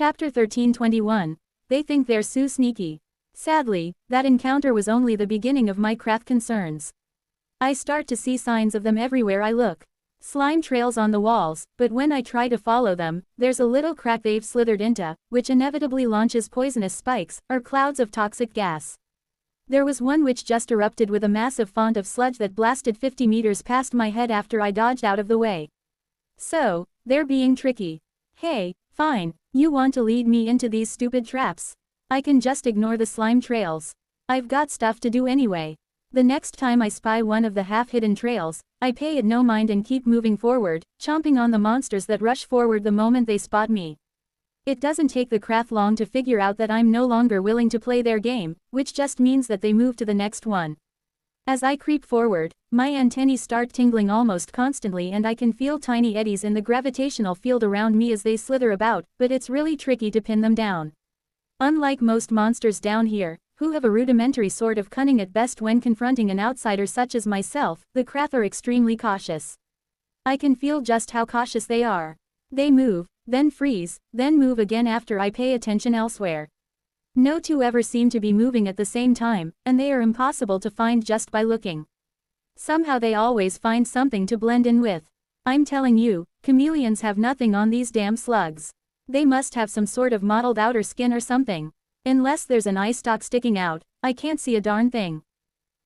Chapter 13:21. They think they're so sneaky. Sadly, that encounter was only the beginning of my craft concerns. I start to see signs of them everywhere I look. Slime trails on the walls, but when I try to follow them, there's a little crack they've slithered into, which inevitably launches poisonous spikes, or clouds of toxic gas. There was one which just erupted with a massive font of sludge that blasted 50 meters past my head after I dodged out of the way. So, they're being tricky. Hey, fine, you want to lead me into these stupid traps? I can just ignore the slime trails. I've got stuff to do anyway. The next time I spy one of the half-hidden trails, I pay it no mind and keep moving forward, chomping on the monsters that rush forward the moment they spot me. It doesn't take the craft long to figure out that I'm no longer willing to play their game, which just means that they move to the next one. As I creep forward, my antennae start tingling almost constantly and I can feel tiny eddies in the gravitational field around me as they slither about, but it's really tricky to pin them down. Unlike most monsters down here, who have a rudimentary sort of cunning at best when confronting an outsider such as myself, the craft are extremely cautious. I can feel just how cautious they are. They move, then freeze, then move again after I pay attention elsewhere. No two ever seem to be moving at the same time, and they are impossible to find just by looking. Somehow they always find something to blend in with. I'm telling you, chameleons have nothing on these damn slugs. They must have some sort of mottled outer skin or something. Unless there's an eye stalk sticking out, I can't see a darn thing.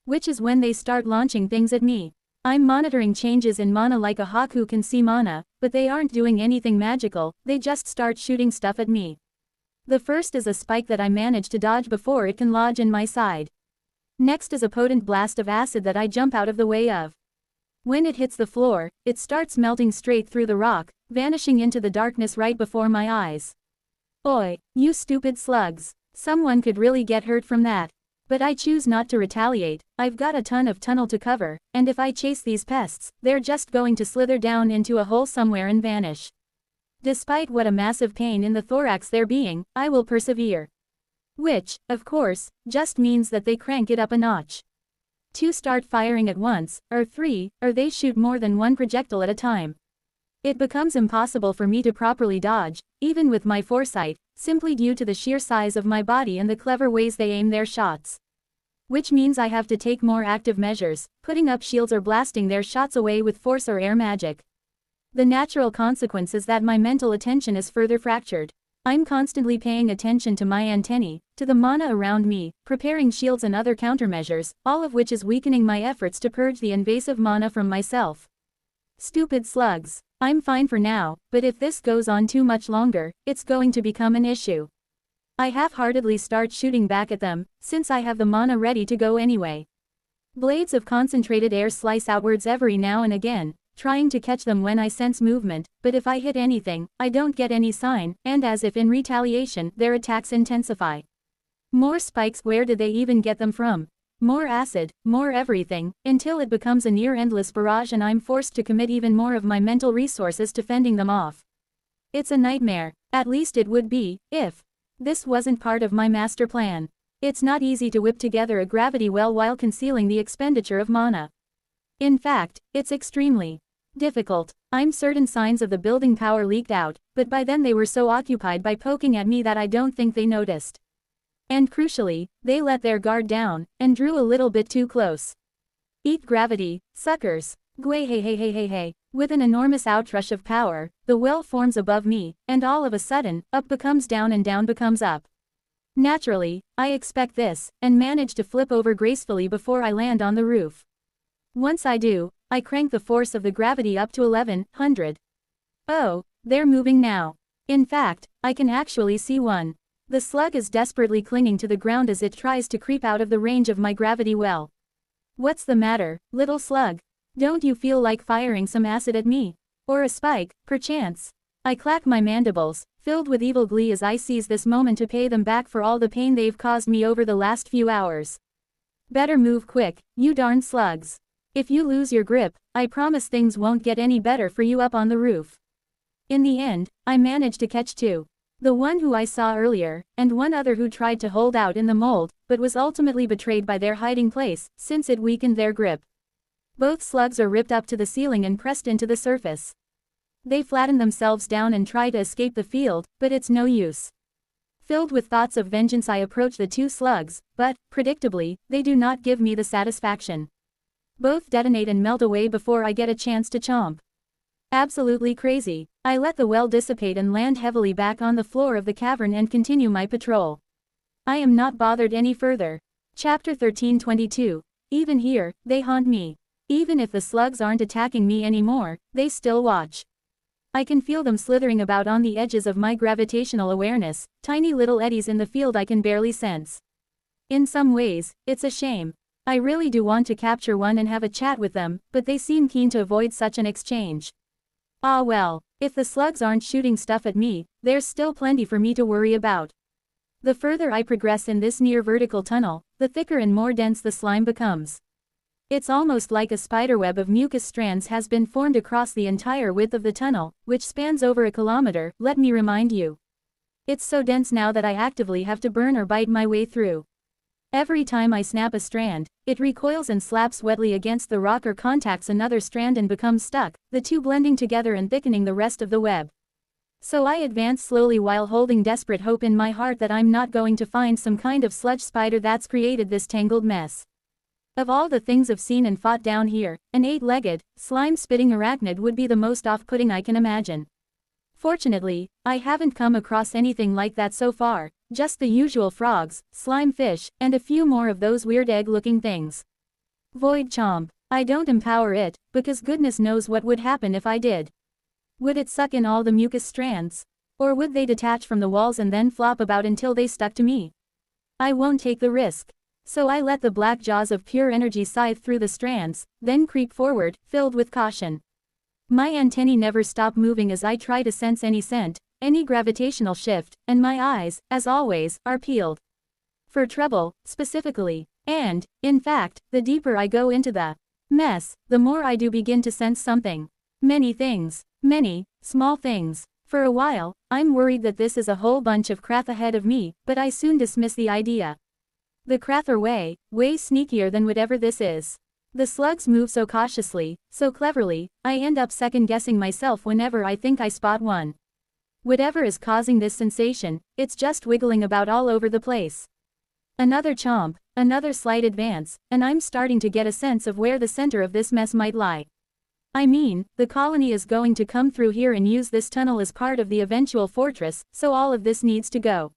Which is when they start launching things at me. I'm monitoring changes in mana like a hawk who can see mana, but they aren't doing anything magical, they just start shooting stuff at me. The first is a spike that I manage to dodge before it can lodge in my side. Next is a potent blast of acid that I jump out of the way of. When it hits the floor, it starts melting straight through the rock, vanishing into the darkness right before my eyes. Oi, you stupid slugs. Someone could really get hurt from that. But I choose not to retaliate. I've got a ton of tunnel to cover, and if I chase these pests, they're just going to slither down into a hole somewhere and vanish. Despite what a massive pain in the thorax they're being, I will persevere. Which, of course, just means that they crank it up a notch. 2 start firing at once, or 3, or they shoot more than one projectile at a time. It becomes impossible for me to properly dodge, even with my foresight, simply due to the sheer size of my body and the clever ways they aim their shots. Which means I have to take more active measures, putting up shields or blasting their shots away with force or air magic. The natural consequence is that my mental attention is further fractured. I'm constantly paying attention to my antennae, to the mana around me, preparing shields and other countermeasures, all of which is weakening my efforts to purge the invasive mana from myself. Stupid slugs. I'm fine for now, but if this goes on too much longer, it's going to become an issue. I half-heartedly start shooting back at them, since I have the mana ready to go anyway. Blades of concentrated air slice outwards every now and again, trying to catch them when I sense movement, but if I hit anything, I don't get any sign, and as if in retaliation, their attacks intensify. More spikes, where did they even get them from? More acid, more everything, until it becomes a near-endless barrage and I'm forced to commit even more of my mental resources to fending them off. It's a nightmare, at least it would be, if this wasn't part of my master plan. It's not easy to whip together a gravity well while concealing the expenditure of mana. In fact, it's extremely difficult. I'm certain signs of the building power leaked out, but by then they were so occupied by poking at me that I don't think they noticed. And crucially, they let their guard down, and drew a little bit too close. Eat gravity, suckers. Gway hey hey hey hey hey. With an enormous outrush of power, the well forms above me, and all of a sudden, up becomes down and down becomes up. Naturally, I expect this, and manage to flip over gracefully before I land on the roof. Once I do, I crank the force of the gravity up to 1100. Oh, they're moving now. In fact, I can actually see one. The slug is desperately clinging to the ground as it tries to creep out of the range of my gravity well. What's the matter, little slug? Don't you feel like firing some acid at me? Or a spike, perchance? I clack my mandibles, filled with evil glee as I seize this moment to pay them back for all the pain they've caused me over the last few hours. Better move quick, you darn slugs. If you lose your grip, I promise things won't get any better for you up on the roof. In the end, I managed to catch 2. The one who I saw earlier, and one other who tried to hold out in the mold, but was ultimately betrayed by their hiding place, since it weakened their grip. Both slugs are ripped up to the ceiling and pressed into the surface. They flatten themselves down and try to escape the field, but it's no use. Filled with thoughts of vengeance I approach the two slugs, but, predictably, they do not give me the satisfaction. Both detonate and melt away before I get a chance to chomp. Absolutely crazy. I let the well dissipate and land heavily back on the floor of the cavern and continue my patrol. I am not bothered any further. Chapter 13:22. Even here, they haunt me. Even if the slugs aren't attacking me anymore, they still watch. I can feel them slithering about on the edges of my gravitational awareness, tiny little eddies in the field I can barely sense. In some ways, it's a shame. I really do want to capture one and have a chat with them, but they seem keen to avoid such an exchange. Ah well, if the slugs aren't shooting stuff at me, there's still plenty for me to worry about. The further I progress in this near vertical tunnel, the thicker and more dense the slime becomes. It's almost like a spiderweb of mucus strands has been formed across the entire width of the tunnel, which spans over a kilometer, let me remind you. It's so dense now that I actively have to burn or bite my way through. Every time I snap a strand, it recoils and slaps wetly against the rock or contacts another strand and becomes stuck, the two blending together and thickening the rest of the web. So I advance slowly while holding desperate hope in my heart that I'm not going to find some kind of sludge spider that's created this tangled mess. Of all the things I've seen and fought down here, an 8-legged, slime-spitting arachnid would be the most off-putting I can imagine. Fortunately, I haven't come across anything like that so far, just the usual frogs, slime fish, and a few more of those weird egg-looking things. Void chomp. I don't empower it, because goodness knows what would happen if I did. Would it suck in all the mucus strands? Or would they detach from the walls and then flop about until they stuck to me? I won't take the risk. So I let the black jaws of pure energy scythe through the strands, then creep forward, filled with caution. My antennae never stop moving as I try to sense any scent, any gravitational shift, and my eyes, as always, are peeled for trouble, specifically. And, in fact, the deeper I go into the mess, the more I do begin to sense something. Many things. Many, small things. For a while, I'm worried that this is a whole bunch of crap ahead of me, but I soon dismiss the idea. The crath are way sneakier than whatever this is. The slugs move so cautiously, so cleverly, I end up second-guessing myself whenever I think I spot one. Whatever is causing this sensation, it's just wiggling about all over the place. Another chomp, another slight advance, and I'm starting to get a sense of where the center of this mess might lie. I mean, the colony is going to come through here and use this tunnel as part of the eventual fortress, so all of this needs to go.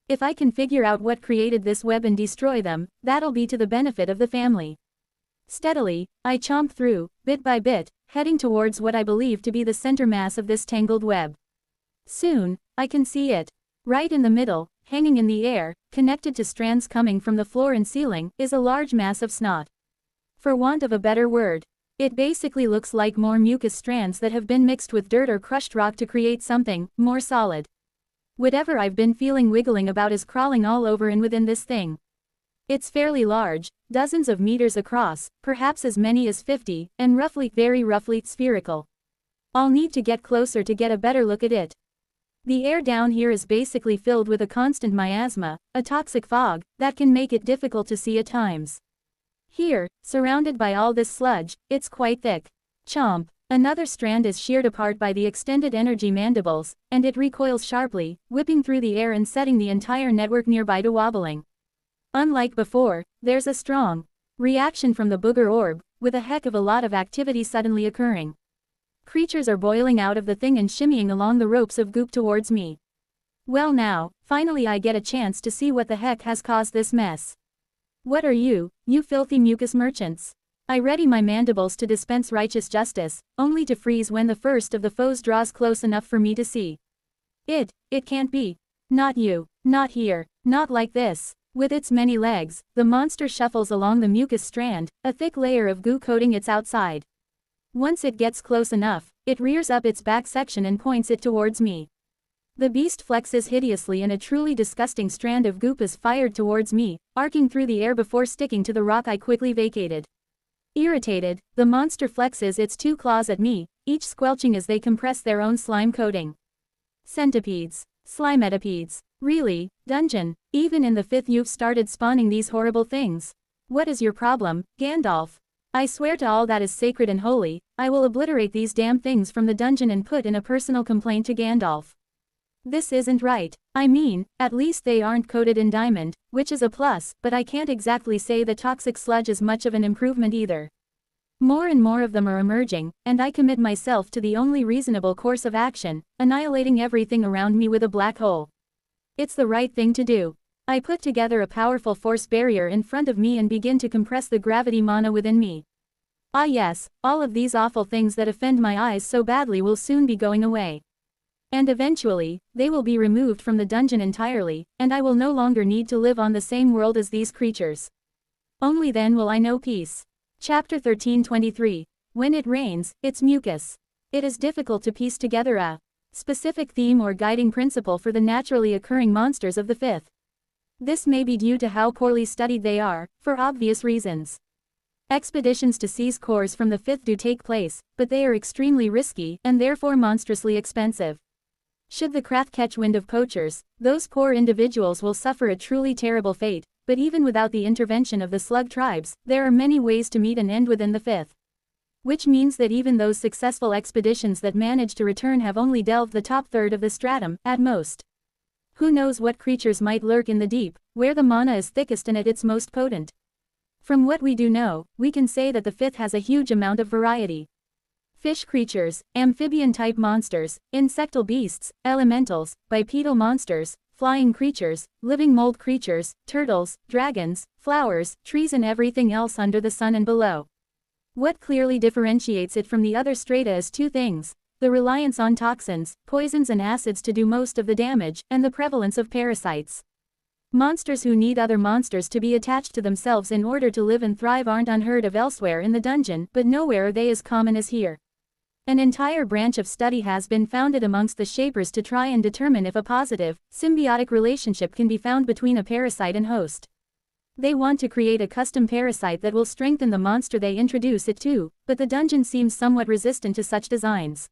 If I can figure out what created this web and destroy them, that'll be to the benefit of the family. Steadily, I chomp through, bit by bit, heading towards what I believe to be the center mass of this tangled web. Soon, I can see it. Right in the middle, hanging in the air, connected to strands coming from the floor and ceiling, is a large mass of snot. For want of a better word, it basically looks like more mucus strands that have been mixed with dirt or crushed rock to create something more solid. Whatever I've been feeling wiggling about is crawling all over and within this thing. It's fairly large, dozens of meters across, perhaps as many as 50, and very roughly spherical. I'll need to get closer to get a better look at it. The air down here is basically filled with a constant miasma, a toxic fog, that can make it difficult to see at times. Here, surrounded by all this sludge, it's quite thick. Chomp. Another strand is sheared apart by the extended energy mandibles, and it recoils sharply, whipping through the air and setting the entire network nearby to wobbling. Unlike before, there's a strong reaction from the booger orb, with a heck of a lot of activity suddenly occurring. Creatures are boiling out of the thing and shimmying along the ropes of goop towards me. Well now, finally I get a chance to see what the heck has caused this mess. What are you filthy mucus merchants? I ready my mandibles to dispense righteous justice, only to freeze when the first of the foes draws close enough for me to see. It can't be. Not you, not here, not like this. With its many legs, the monster shuffles along the mucus strand, a thick layer of goo coating its outside. Once it gets close enough, it rears up its back section and points it towards me. The beast flexes hideously and a truly disgusting strand of goop is fired towards me, arcing through the air before sticking to the rock I quickly vacated. Irritated, the monster flexes its two claws at me, each squelching as they compress their own slime coating. Centipedes. Slimetipedes. Really, Dungeon, even in the 5th you've started spawning these horrible things. What is your problem, Gandalf? I swear to all that is sacred and holy, I will obliterate these damn things from the dungeon and put in a personal complaint to Gandalf. This isn't right. I mean, at least they aren't coated in diamond, which is a plus, but I can't exactly say the toxic sludge is much of an improvement either. More and more of them are emerging, and I commit myself to the only reasonable course of action, annihilating everything around me with a black hole. It's the right thing to do. I put together a powerful force barrier in front of me and begin to compress the gravity mana within me. Ah yes, all of these awful things that offend my eyes so badly will soon be going away. And eventually, they will be removed from the dungeon entirely, and I will no longer need to live on the same world as these creatures. Only then will I know peace. Chapter 13:23. When it rains, it's mucus. It is difficult to piece together a specific theme or guiding principle for the naturally occurring monsters of the fifth. This may be due to how poorly studied they are, for obvious reasons. Expeditions to seize cores from the fifth do take place, but they are extremely risky, and therefore monstrously expensive. Should the craft catch wind of poachers, those poor individuals will suffer a truly terrible fate, but even without the intervention of the slug tribes, there are many ways to meet an end within the fifth. Which means that even those successful expeditions that manage to return have only delved the top third of the stratum, at most. Who knows what creatures might lurk in the deep, where the mana is thickest and at its most potent. From what we do know, we can say that the fifth has a huge amount of variety. Fish creatures, amphibian-type monsters, insectal beasts, elementals, bipedal monsters, flying creatures, living mold creatures, turtles, dragons, flowers, trees and everything else under the sun and below. What clearly differentiates it from the other strata is two things: the reliance on toxins, poisons and acids to do most of the damage, and the prevalence of parasites. Monsters who need other monsters to be attached to themselves in order to live and thrive aren't unheard of elsewhere in the dungeon, but nowhere are they as common as here. An entire branch of study has been founded amongst the Shapers to try and determine if a positive, symbiotic relationship can be found between a parasite and host. They want to create a custom parasite that will strengthen the monster they introduce it to, but the dungeon seems somewhat resistant to such designs.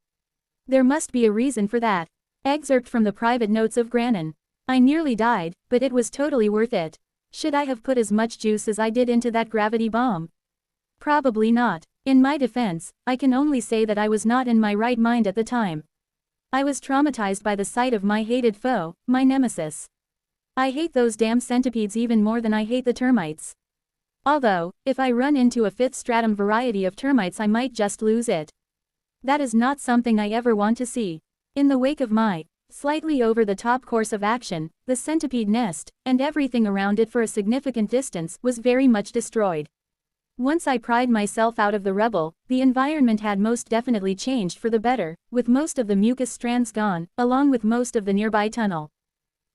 There must be a reason for that. Excerpt from the private notes of Granon. I nearly died, but it was totally worth it. Should I have put as much juice as I did into that gravity bomb? Probably not. In my defense, I can only say that I was not in my right mind at the time. I was traumatized by the sight of my hated foe, my nemesis. I hate those damn centipedes even more than I hate the termites. Although, if I run into a fifth stratum variety of termites I might just lose it. That is not something I ever want to see. In the wake of my slightly over the top course of action, the centipede nest, and everything around it for a significant distance, was very much destroyed. Once I pried myself out of the rubble, the environment had most definitely changed for the better, with most of the mucus strands gone, along with most of the nearby tunnel.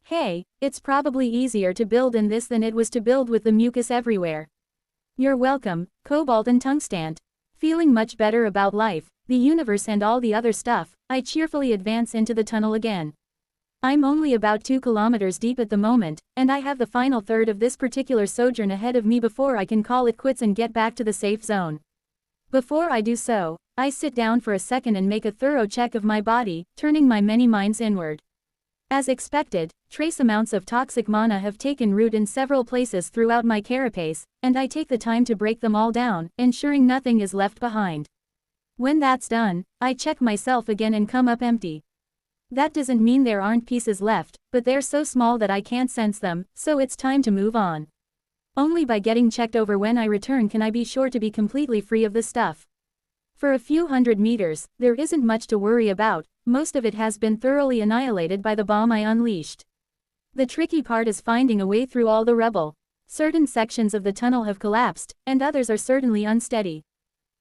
Hey, it's probably easier to build in this than it was to build with the mucus everywhere. You're welcome, Cobalt and Tungstant. Feeling much better about life, the universe and all the other stuff, I cheerfully advance into the tunnel again. I'm only about 2 kilometers deep at the moment, and I have the final third of this particular sojourn ahead of me before I can call it quits and get back to the safe zone. Before I do so, I sit down for a second and make a thorough check of my body, turning my many minds inward. As expected, trace amounts of toxic mana have taken root in several places throughout my carapace, and I take the time to break them all down, ensuring nothing is left behind. When that's done, I check myself again and come up empty. That doesn't mean there aren't pieces left, but they're so small that I can't sense them, so it's time to move on. Only by getting checked over when I return can I be sure to be completely free of the stuff. For a few hundred meters, there isn't much to worry about, most of it has been thoroughly annihilated by the bomb I unleashed. The tricky part is finding a way through all the rubble. Certain sections of the tunnel have collapsed, and others are certainly unsteady.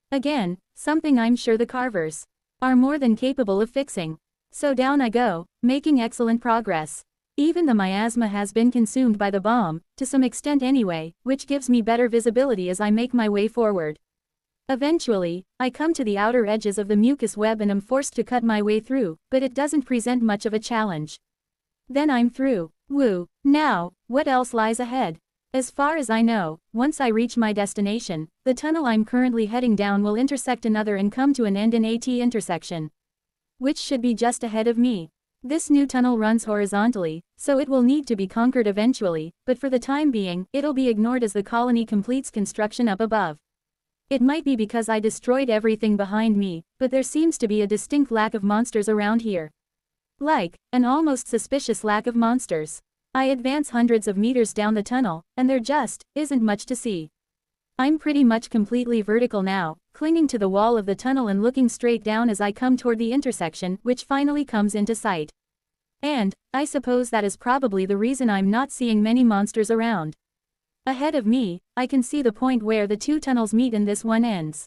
Again, something I'm sure the carvers are more than capable of fixing. So down I go, making excellent progress. Even the miasma has been consumed by the bomb, to some extent anyway, which gives me better visibility as I make my way forward. Eventually, I come to the outer edges of the mucus web and am forced to cut my way through, but it doesn't present much of a challenge. Then I'm through. Woo! Now, what else lies ahead? As far as I know, once I reach my destination, the tunnel I'm currently heading down will intersect another and come to an end in AT intersection, which should be just ahead of me. This new tunnel runs horizontally, so it will need to be conquered eventually, but for the time being, it'll be ignored as the colony completes construction up above. It might be because I destroyed everything behind me, but there seems to be a distinct lack of monsters around here. Like, an almost suspicious lack of monsters. I advance hundreds of meters down the tunnel, and there just isn't much to see. I'm pretty much completely vertical now, clinging to the wall of the tunnel and looking straight down as I come toward the intersection, which finally comes into sight. And, I suppose that is probably the reason I'm not seeing many monsters around. Ahead of me, I can see the point where the two tunnels meet and this one ends.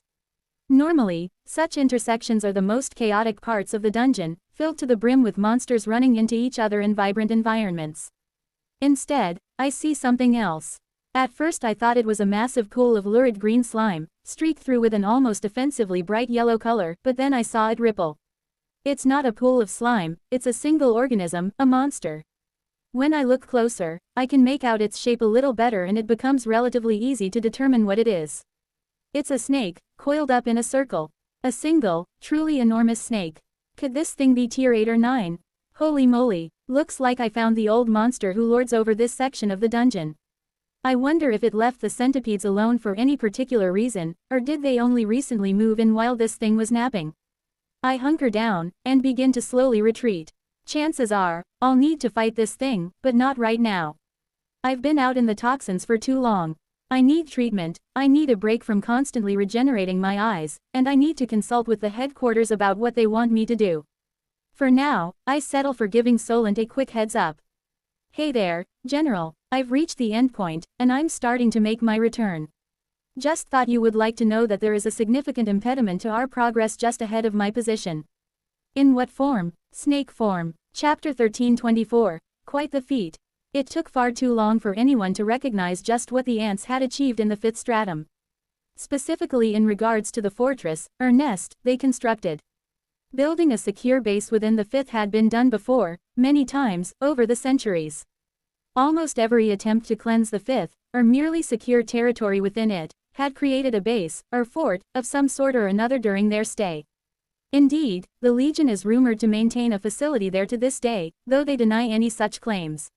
Normally, such intersections are the most chaotic parts of the dungeon, filled to the brim with monsters running into each other in vibrant environments. Instead, I see something else. At first I thought it was a massive pool of lurid green slime, streaked through with an almost offensively bright yellow color, but then I saw it ripple. It's not a pool of slime, it's a single organism, a monster. When I look closer, I can make out its shape a little better and it becomes relatively easy to determine what it is. It's a snake, coiled up in a circle. A single, truly enormous snake. Could this thing be tier 8 or 9? Holy moly, looks like I found the old monster who lords over this section of the dungeon. I wonder if it left the centipedes alone for any particular reason, or did they only recently move in while this thing was napping? I hunker down, and begin to slowly retreat. Chances are, I'll need to fight this thing, but not right now. I've been out in the toxins for too long. I need treatment, I need a break from constantly regenerating my eyes, and I need to consult with the headquarters about what they want me to do. For now, I settle for giving Solent a quick heads up. Hey there, General, I've reached the endpoint, and I'm starting to make my return. Just thought you would like to know that there is a significant impediment to our progress just ahead of my position. In what form? Snake form. Chapter 1324. Quite the feat. It took far too long for anyone to recognize just what the ants had achieved in the 5th stratum. Specifically in regards to the fortress, or nest, they constructed. Building a secure base within the 5th had been done before, many times, over the centuries. Almost every attempt to cleanse the 5th, or merely secure territory within it, had created a base, or fort, of some sort or another during their stay. Indeed, the Legion is rumored to maintain a facility there to this day, though they deny any such claims.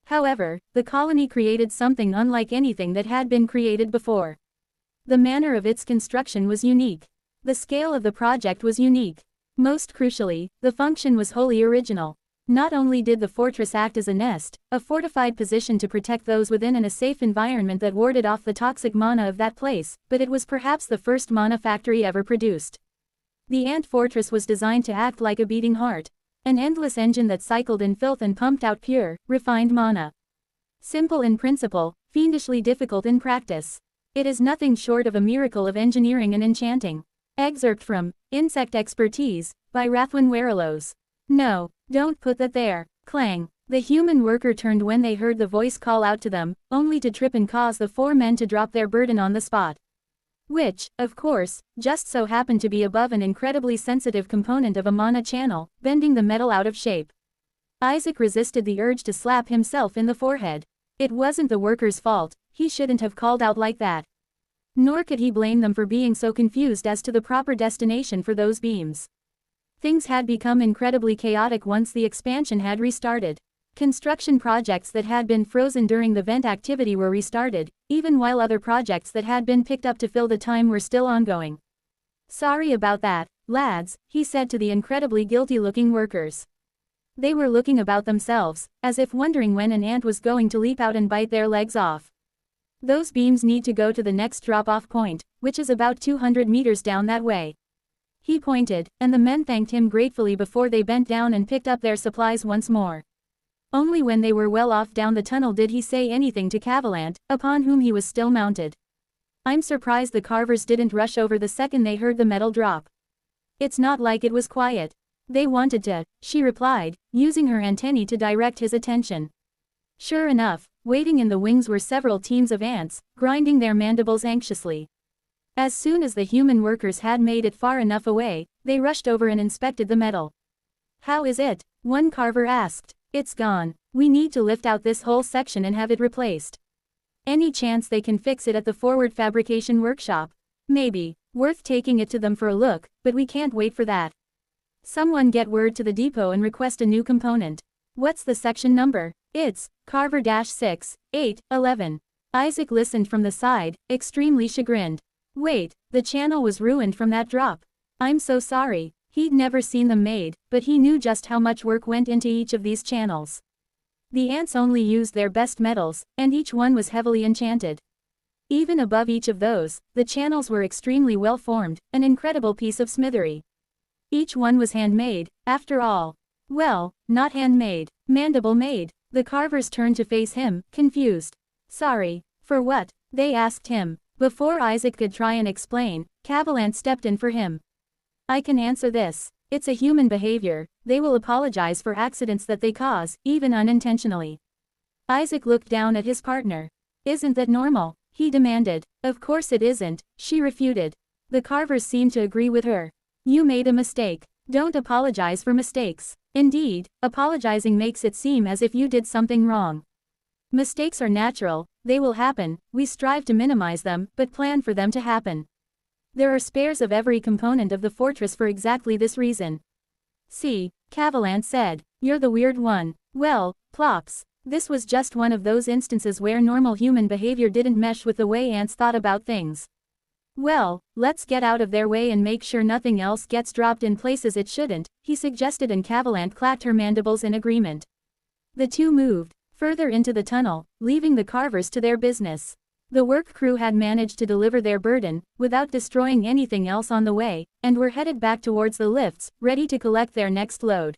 However, the colony created something unlike anything that had been created before. The manner of its construction was unique. The scale of the project was unique. Most crucially, the function was wholly original. Not only did the fortress act as a nest, a fortified position to protect those within and a safe environment that warded off the toxic mana of that place, but it was perhaps the first mana factory ever produced. The ant fortress was designed to act like a beating heart. An endless engine that cycled in filth and pumped out pure, refined mana. Simple in principle, fiendishly difficult in practice. It is nothing short of a miracle of engineering and enchanting. Excerpt from Insect Expertise, by Rathwin Werelos. No, don't put that there. Clang. The human worker turned when they heard the voice call out to them, only to trip and cause the 4 men to drop their burden on the spot. Which, of course, just so happened to be above an incredibly sensitive component of a mana channel, bending the metal out of shape. Isaac resisted the urge to slap himself in the forehead. It wasn't the worker's fault, he shouldn't have called out like that. Nor could he blame them for being so confused as to the proper destination for those beams. Things had become incredibly chaotic once the expansion had restarted. Construction projects that had been frozen during the vent activity were restarted, even while other projects that had been picked up to fill the time were still ongoing. Sorry about that, lads, he said to the incredibly guilty-looking workers. They were looking about themselves, as if wondering when an ant was going to leap out and bite their legs off. Those beams need to go to the next drop-off point, which is about 200 meters down that way. He pointed, and the men thanked him gratefully before they bent down and picked up their supplies once more. Only when they were well off down the tunnel did he say anything to Cavalant, upon whom he was still mounted. I'm surprised the carvers didn't rush over the second they heard the metal drop. It's not like it was quiet. They wanted to, she replied, using her antennae to direct his attention. Sure enough, waiting in the wings were several teams of ants, grinding their mandibles anxiously. As soon as the human workers had made it far enough away, they rushed over and inspected the metal. How is it? One carver asked. It's gone. We need to lift out this whole section and have it replaced. Any chance they can fix it at the forward fabrication workshop? Maybe. Worth taking it to them for a look, but we can't wait for that. Someone get word to the depot and request a new component. What's the section number? It's Carver-6, 8, 11. Isaac listened from the side, extremely chagrined. Wait, the channel was ruined from that drop. I'm so sorry. He'd never seen them made, but he knew just how much work went into each of these channels. The ants only used their best metals, and each one was heavily enchanted. Even above each of those, the channels were extremely well formed, an incredible piece of smithery. Each one was handmade, after all. Well, not handmade, mandible-made. The carvers turned to face him, confused. Sorry. For what? They asked him. Before Isaac could try and explain, Cavalant stepped in for him. I can answer this. It's a human behavior. They will apologize for accidents that they cause, even unintentionally. Isaac looked down at his partner. Isn't that normal? He demanded. Of course it isn't, she refuted. The carvers seemed to agree with her. You made a mistake. Don't apologize for mistakes. Indeed, apologizing makes it seem as if you did something wrong. Mistakes are natural, they will happen, we strive to minimize them, but plan for them to happen. There are spares of every component of the fortress for exactly this reason. See, Cavalant said, you're the weird one. Well, plops. This was just one of those instances where normal human behavior didn't mesh with the way ants thought about things. Well, let's get out of their way and make sure nothing else gets dropped in places it shouldn't, he suggested, and Cavalant clacked her mandibles in agreement. The two moved further into the tunnel, leaving the carvers to their business. The work crew had managed to deliver their burden, without destroying anything else on the way, and were headed back towards the lifts, ready to collect their next load.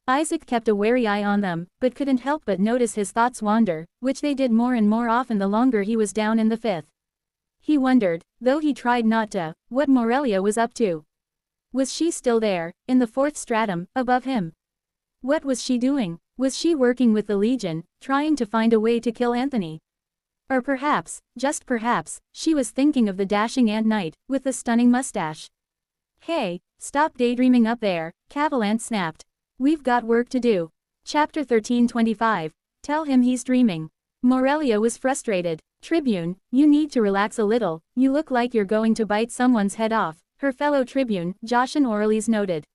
Isaac kept a wary eye on them, but couldn't help but notice his thoughts wander, which they did more and more often the longer he was down in the fifth. He wondered, though he tried not to, what Morelia was up to. Was she still there, in the fourth stratum, above him? What was she doing? Was she working with the Legion, trying to find a way to kill Anthony? Or perhaps, just perhaps, she was thinking of the dashing Ant Knight, with the stunning mustache. Hey, stop daydreaming up there, Cavalant snapped. We've got work to do. Chapter 1325. Tell him he's dreaming. Morelia was frustrated. Tribune, you need to relax a little, you look like you're going to bite someone's head off, her fellow Tribune, Joshin Orlees noted.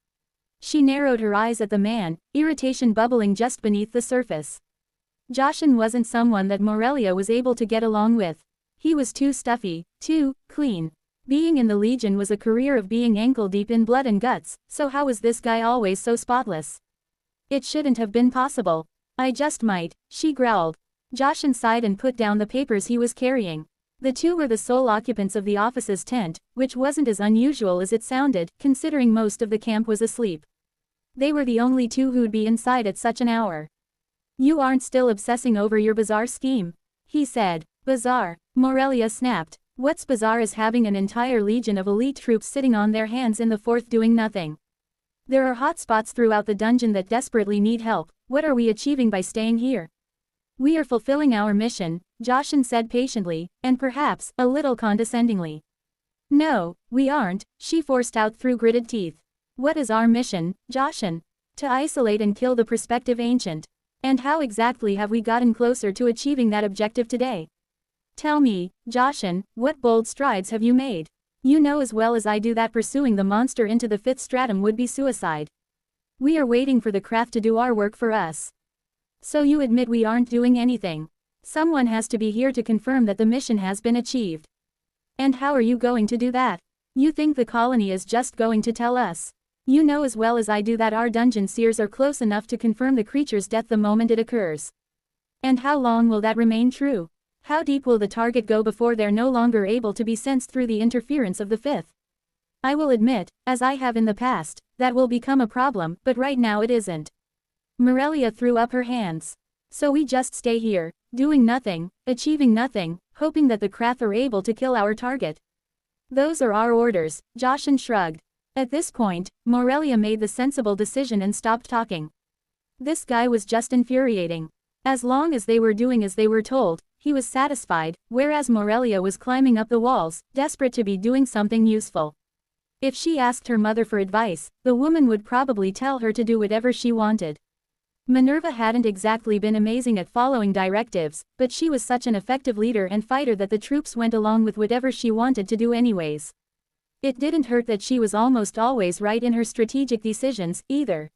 She narrowed her eyes at the man, irritation bubbling just beneath the surface. Joshin wasn't someone that Morelia was able to get along with. He was too stuffy, too clean. Being in the Legion was a career of being ankle-deep in blood and guts, so how was this guy always so spotless? It shouldn't have been possible. I just might, she growled. Joshin sighed and put down the papers he was carrying. The two were the sole occupants of the office's tent, which wasn't as unusual as it sounded, considering most of the camp was asleep. They were the only two who'd be inside at such an hour. You aren't still obsessing over your bizarre scheme? He said. Bizarre? Morelia snapped. What's bizarre is having an entire legion of elite troops sitting on their hands in the fourth doing nothing. There are hotspots throughout the dungeon that desperately need help. What are we achieving by staying here? We are fulfilling our mission, Joshin said patiently, and perhaps, a little condescendingly. No, we aren't, she forced out through gritted teeth. What is our mission, Joshin? To isolate and kill the prospective ancient. And how exactly have we gotten closer to achieving that objective today? Tell me, Joshin, what bold strides have you made? You know as well as I do that pursuing the monster into the fifth stratum would be suicide. We are waiting for the craft to do our work for us. So you admit we aren't doing anything. Someone has to be here to confirm that the mission has been achieved. And how are you going to do that? You think the colony is just going to tell us? You know as well as I do that our dungeon seers are close enough to confirm the creature's death the moment it occurs. And how long will that remain true? How deep will the target go before they're no longer able to be sensed through the interference of the fifth? I will admit, as I have in the past, that will become a problem, but right now it isn't. Morelia threw up her hands. So we just stay here, doing nothing, achieving nothing, hoping that the craft are able to kill our target. Those are our orders, Joshin shrugged. At this point, Morelia made the sensible decision and stopped talking. This guy was just infuriating. As long as they were doing as they were told, he was satisfied, whereas Morelia was climbing up the walls, desperate to be doing something useful. If she asked her mother for advice, the woman would probably tell her to do whatever she wanted. Minerva hadn't exactly been amazing at following directives, but she was such an effective leader and fighter that the troops went along with whatever she wanted to do anyways. It didn't hurt that she was almost always right in her strategic decisions, either.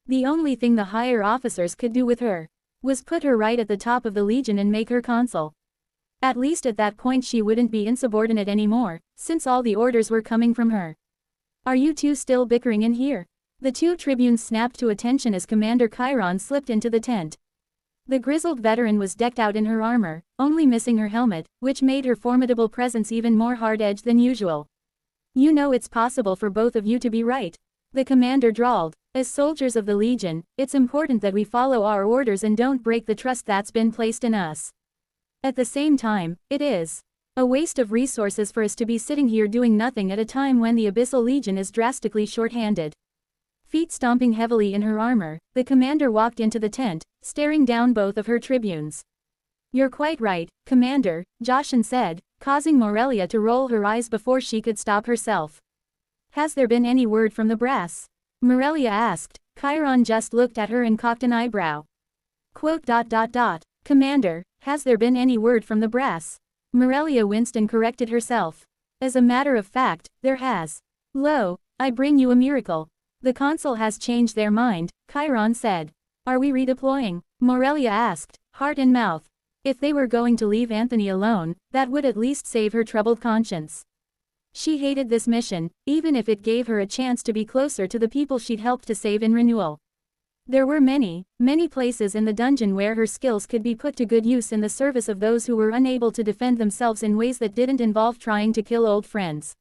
The only thing the higher officers could do with her was put her right at the top of the Legion and make her consul. At least at that point she wouldn't be insubordinate anymore, since all the orders were coming from her. Are you two still bickering in here? The two tribunes snapped to attention as Commander Chiron slipped into the tent. The grizzled veteran was decked out in her armor, only missing her helmet, which made her formidable presence even more hard-edged than usual. You know it's possible for both of you to be right. The commander drawled. As soldiers of the Legion, it's important that we follow our orders and don't break the trust that's been placed in us. At the same time, it is a waste of resources for us to be sitting here doing nothing at a time when the Abyssal Legion is drastically short-handed. Feet stomping heavily in her armor, the commander walked into the tent, staring down both of her tribunes. You're quite right, Commander, Joshin said, causing Morelia to roll her eyes before she could stop herself. Has there been any word from the brass? Morelia asked. Chiron just looked at her and cocked an eyebrow. Quote. Commander, has there been any word from the brass? Morelia winced and corrected herself. As a matter of fact, there has. Lo, I bring you a miracle. The consul has changed their mind, Chiron said. Are we redeploying? Morelia asked, heart in mouth. If they were going to leave Anthony alone, that would at least save her troubled conscience. She hated this mission, even if it gave her a chance to be closer to the people she'd helped to save in renewal. There were many places in the dungeon where her skills could be put to good use in the service of those who were unable to defend themselves in ways that didn't involve trying to kill old friends.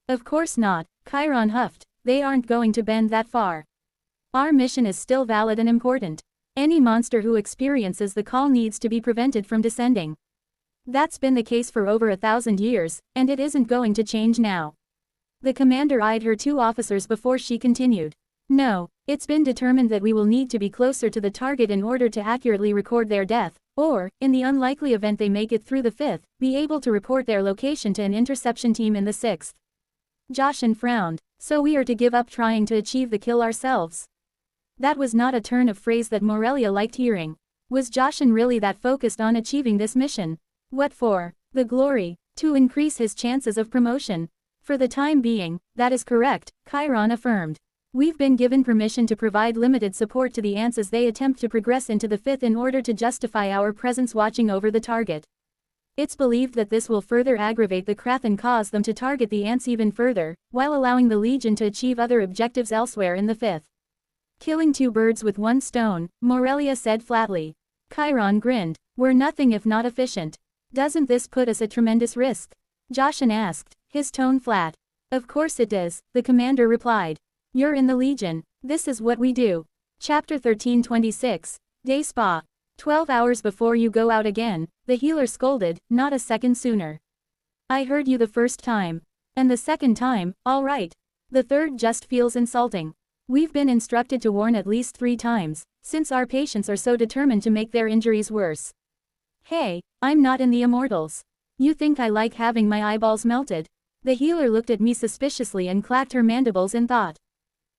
Of course not, Chiron huffed. They aren't going to bend that far. Our mission is still valid and important. Any monster who experiences the call needs to be prevented from descending. That's been the case for over 1,000 years, and it isn't going to change now. The commander eyed her two officers before she continued. No, it's been determined that we will need to be closer to the target in order to accurately record their death, or, in the unlikely event they make it through the 5th, be able to report their location to an interception team in the 6th. Joshin frowned. So we are to give up trying to achieve the kill ourselves? That was not a turn of phrase that Morelia liked hearing. Was Joshin really that focused on achieving this mission? What for? The glory. To increase his chances of promotion. For the time being, that is correct, Chiron affirmed. We've been given permission to provide limited support to the ants as they attempt to progress into the 5th in order to justify our presence watching over the target. It's believed that this will further aggravate the Krath and cause them to target the ants even further, while allowing the Legion to achieve other objectives elsewhere in the 5th. Killing two birds with one stone, Morelia said flatly. Chiron grinned. We're nothing if not efficient. Doesn't this put us at tremendous risk? Joshin asked, his tone flat. Of course it does, the commander replied. You're in the Legion. This is what we do. Chapter 1326, Day Spa. 12 hours before you go out again, the healer scolded, not a second sooner. I heard you the first time. And the second time, all right. The third just feels insulting. We've been instructed to warn at least 3 times, since our patients are so determined to make their injuries worse. Hey, I'm not in the Immortals. You think I like having my eyeballs melted? The healer looked at me suspiciously and clacked her mandibles in thought.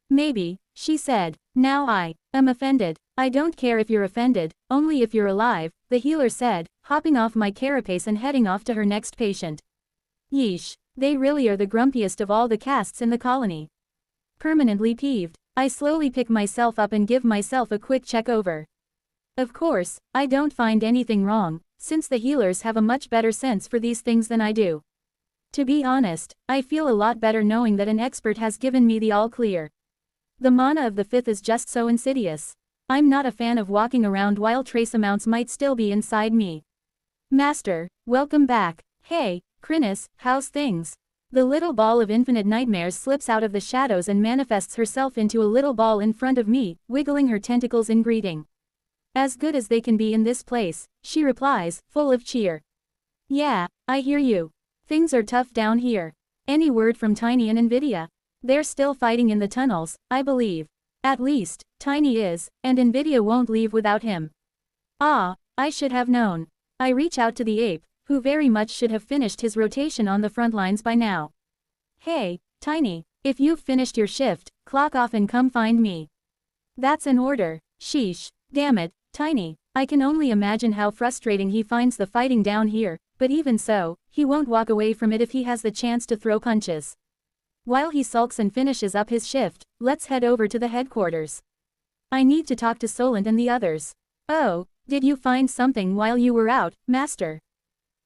Maybe, she said. Now I am offended. I don't care if you're offended, only if you're alive, the healer said, hopping off my carapace and heading off to her next patient. Yeesh, they really are the grumpiest of all the castes in the colony. Permanently peeved, I slowly pick myself up and give myself a quick check over. Of course, I don't find anything wrong, since the healers have a much better sense for these things than I do. To be honest, I feel a lot better knowing that an expert has given me the all clear. The mana of the 5th is just so insidious. I'm not a fan of walking around while trace amounts might still be inside me. Master, welcome back. Hey, Chrysalis, how's things? The little ball of infinite nightmares slips out of the shadows and manifests herself into a little ball in front of me, wiggling her tentacles in greeting. As good as they can be in this place, she replies, full of cheer. Yeah, I hear you. Things are tough down here. Any word from Tiny and Nvidia? They're still fighting in the tunnels, I believe. At least, Tiny is, and Nvidia won't leave without him. Ah, I should have known. I reach out to the ape, who very much should have finished his rotation on the front lines by now. Hey, Tiny, if you've finished your shift, clock off and come find me. That's an order. Sheesh, damn it, Tiny. I can only imagine how frustrating he finds the fighting down here, but even so, he won't walk away from it if he has the chance to throw punches. While he sulks and finishes up his shift, let's head over to the headquarters. I need to talk to Solent and the others. Oh, did you find something while you were out, Master?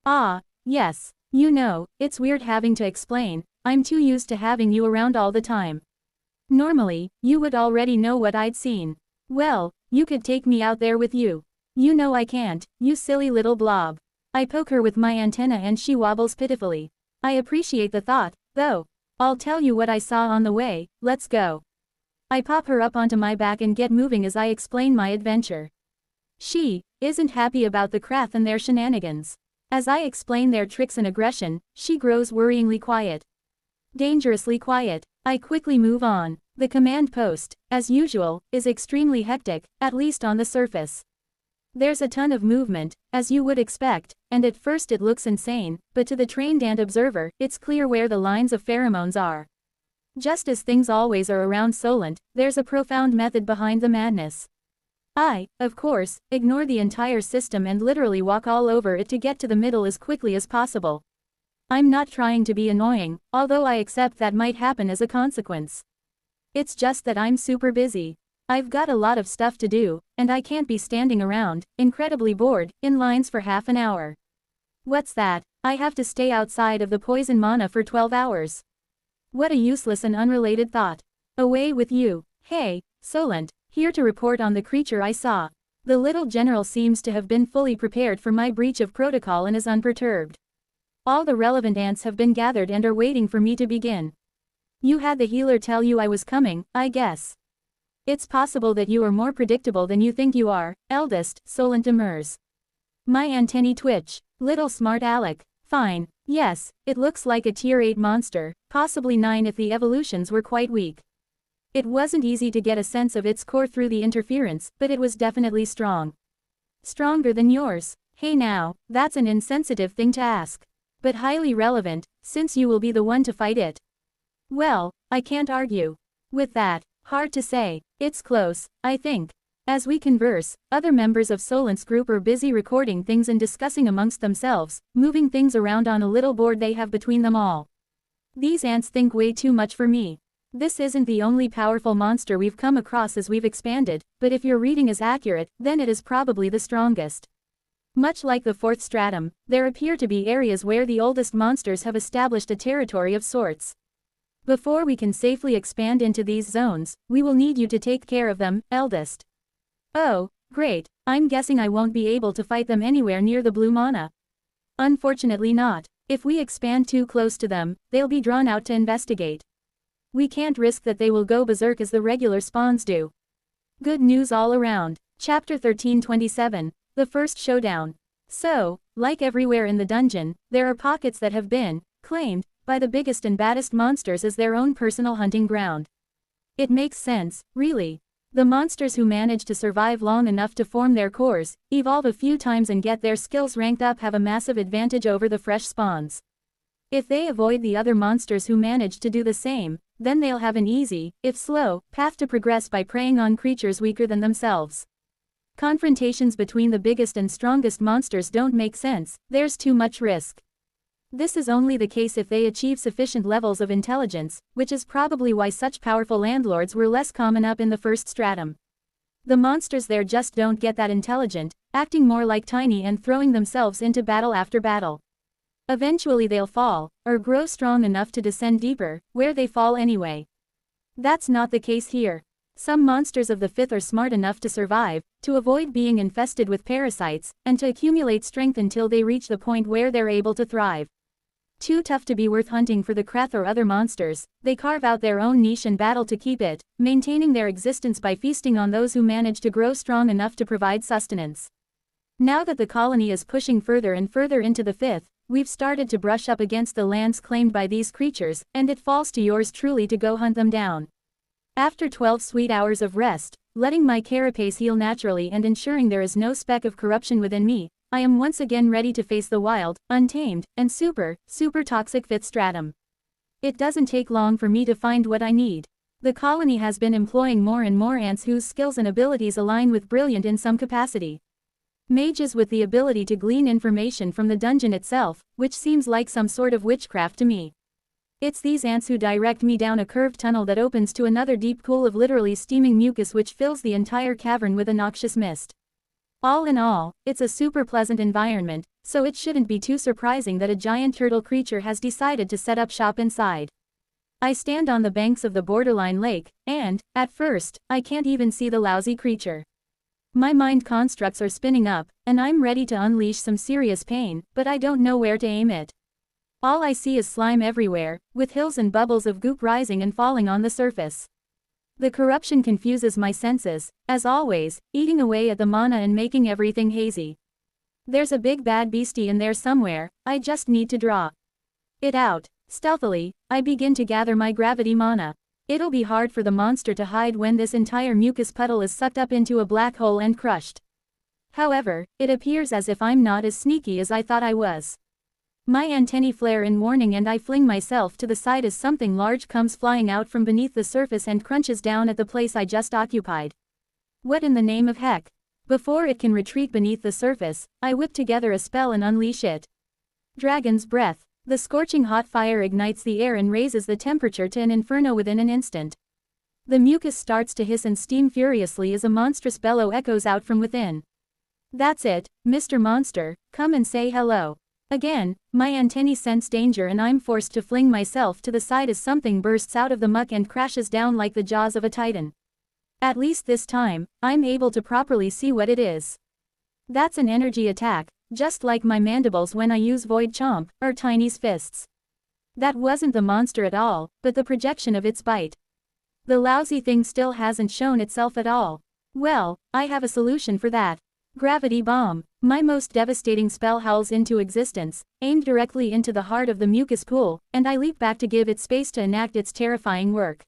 Ah, yes. You know, it's weird having to explain, I'm too used to having you around all the time. Normally, you would already know what I'd seen. Well, you could take me out there with you. You know I can't, you silly little blob. I poke her with my antenna and she wobbles pitifully. I appreciate the thought, though. I'll tell you what I saw on the way, let's go. I pop her up onto my back and get moving as I explain my adventure. She isn't happy about the Krath and their shenanigans. As I explain their tricks and aggression, she grows worryingly quiet. Dangerously quiet. I quickly move on. The command post, as usual, is extremely hectic, at least on the surface. There's a ton of movement, as you would expect, and at first it looks insane, but to the trained ant observer, it's clear where the lines of pheromones are. Just as things always are around Solent, there's a profound method behind the madness. I, of course, ignore the entire system and literally walk all over it to get to the middle as quickly as possible. I'm not trying to be annoying, although I accept that might happen as a consequence. It's just that I'm super busy. I've got a lot of stuff to do, and I can't be standing around, incredibly bored, in lines for half an hour. What's that? I have to stay outside of the poison mana for 12 hours. What a useless and unrelated thought. Away with you. Hey, Solent, here to report on the creature I saw. The little general seems to have been fully prepared for my breach of protocol and is unperturbed. All the relevant ants have been gathered and are waiting for me to begin. You had the healer tell you I was coming, I guess. It's possible that you are more predictable than you think you are, eldest, Solent demurs. My antennae twitch. Little smart Alec. Fine, yes, it looks like a tier 8 monster, possibly 9 if the evolutions were quite weak. It wasn't easy to get a sense of its core through the interference, but it was definitely strong. Stronger than yours. Hey now, that's an insensitive thing to ask. But highly relevant, since you will be the one to fight it. Well, I can't argue. With that, hard to say, it's close, I think. As we converse, other members of Solent's group are busy recording things and discussing amongst themselves, moving things around on a little board they have between them all. These ants think way too much for me. This isn't the only powerful monster we've come across as we've expanded, but if your reading is accurate, then it is probably the strongest. Much like the fourth stratum, there appear to be areas where the oldest monsters have established a territory of sorts. Before we can safely expand into these zones, we will need you to take care of them, eldest. Oh, great, I'm guessing I won't be able to fight them anywhere near the blue mana. Unfortunately not. If we expand too close to them, they'll be drawn out to investigate. We can't risk that they will go berserk as the regular spawns do. Good news all around. Chapter 1327, The First Showdown. So, like everywhere in the dungeon, there are pockets that have been claimed by the biggest and baddest monsters as their own personal hunting ground. It makes sense, really. The monsters who manage to survive long enough to form their cores, evolve a few times and get their skills ranked up have a massive advantage over the fresh spawns. If they avoid the other monsters who manage to do the same, then they'll have an easy, if slow, path to progress by preying on creatures weaker than themselves. Confrontations between the biggest and strongest monsters don't make sense, there's too much risk. This is only the case if they achieve sufficient levels of intelligence, which is probably why such powerful landlords were less common up in the first stratum. The monsters there just don't get that intelligent, acting more like tiny and throwing themselves into battle after battle. Eventually they'll fall, or grow strong enough to descend deeper, where they fall anyway. That's not the case here. Some monsters of the fifth are smart enough to survive, to avoid being infested with parasites, and to accumulate strength until they reach the point where they're able to thrive. Too tough to be worth hunting for the Krath or other monsters, they carve out their own niche and battle to keep it, maintaining their existence by feasting on those who manage to grow strong enough to provide sustenance. Now that the colony is pushing further and further into the fifth, we've started to brush up against the lands claimed by these creatures, and it falls to yours truly to go hunt them down. After 12 sweet hours of rest, letting my carapace heal naturally and ensuring there is no speck of corruption within me, I am once again ready to face the wild, untamed, and super toxic fifth stratum. It doesn't take long for me to find what I need. The colony has been employing more and more ants whose skills and abilities align with brilliant in some capacity. Mages with the ability to glean information from the dungeon itself, which seems like some sort of witchcraft to me. It's these ants who direct me down a curved tunnel that opens to another deep pool of literally steaming mucus which fills the entire cavern with a noxious mist. All in all, it's a super pleasant environment, so it shouldn't be too surprising that a giant turtle creature has decided to set up shop inside. I stand on the banks of the borderline lake, and, at first, I can't even see the lousy creature. My mind constructs are spinning up, and I'm ready to unleash some serious pain, but I don't know where to aim it. All I see is slime everywhere, with hills and bubbles of goop rising and falling on the surface. The corruption confuses my senses, as always, eating away at the mana and making everything hazy. There's a big bad beastie in there somewhere, I just need to draw it out. Stealthily, I begin to gather my gravity mana. It'll be hard for the monster to hide when this entire mucus puddle is sucked up into a black hole and crushed. However, it appears as if I'm not as sneaky as I thought I was. My antennae flare in warning and I fling myself to the side as something large comes flying out from beneath the surface and crunches down at the place I just occupied. What in the name of heck? Before it can retreat beneath the surface, I whip together a spell and unleash it. Dragon's Breath. The scorching hot fire ignites the air and raises the temperature to an inferno within an instant. The mucus starts to hiss and steam furiously as a monstrous bellow echoes out from within. That's it, Mr. Monster, come and say hello. Again, my antennae sense danger and I'm forced to fling myself to the side as something bursts out of the muck and crashes down like the jaws of a titan. At least this time, I'm able to properly see what it is. That's an energy attack, just like my mandibles when I use Void Chomp, or Tiny's fists. That wasn't the monster at all, but the projection of its bite. The lousy thing still hasn't shown itself at all. Well, I have a solution for that. Gravity Bomb. My most devastating spell howls into existence, aimed directly into the heart of the mucus pool, and I leap back to give it space to enact its terrifying work.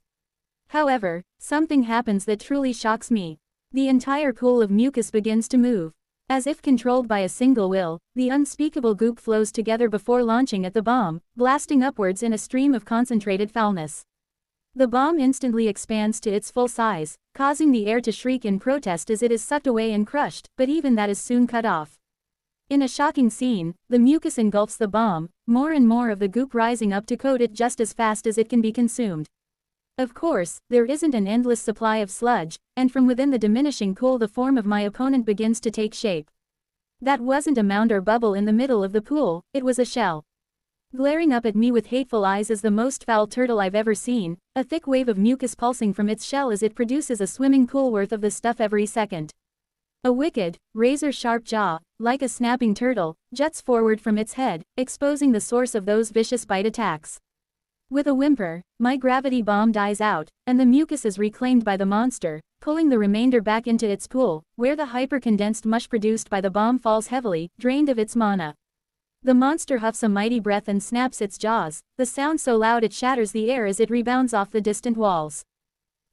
However, something happens that truly shocks me. The entire pool of mucus begins to move. As if controlled by a single will, the unspeakable goop flows together before launching at the bomb, blasting upwards in a stream of concentrated foulness. The bomb instantly expands to its full size, causing the air to shriek in protest as it is sucked away and crushed, but even that is soon cut off. In a shocking scene, the mucus engulfs the bomb, more and more of the goop rising up to coat it just as fast as it can be consumed. Of course, there isn't an endless supply of sludge, and from within the diminishing pool the form of my opponent begins to take shape. That wasn't a mound or bubble in the middle of the pool, it was a shell. Glaring up at me with hateful eyes is the most foul turtle I've ever seen, a thick wave of mucus pulsing from its shell as it produces a swimming pool worth of the stuff every second. A wicked, razor-sharp jaw, like a snapping turtle, juts forward from its head, exposing the source of those vicious bite attacks. With a whimper, my gravity bomb dies out, and the mucus is reclaimed by the monster, pulling the remainder back into its pool, where the hyper-condensed mush produced by the bomb falls heavily, drained of its mana. The monster huffs a mighty breath and snaps its jaws, the sound so loud it shatters the air as it rebounds off the distant walls.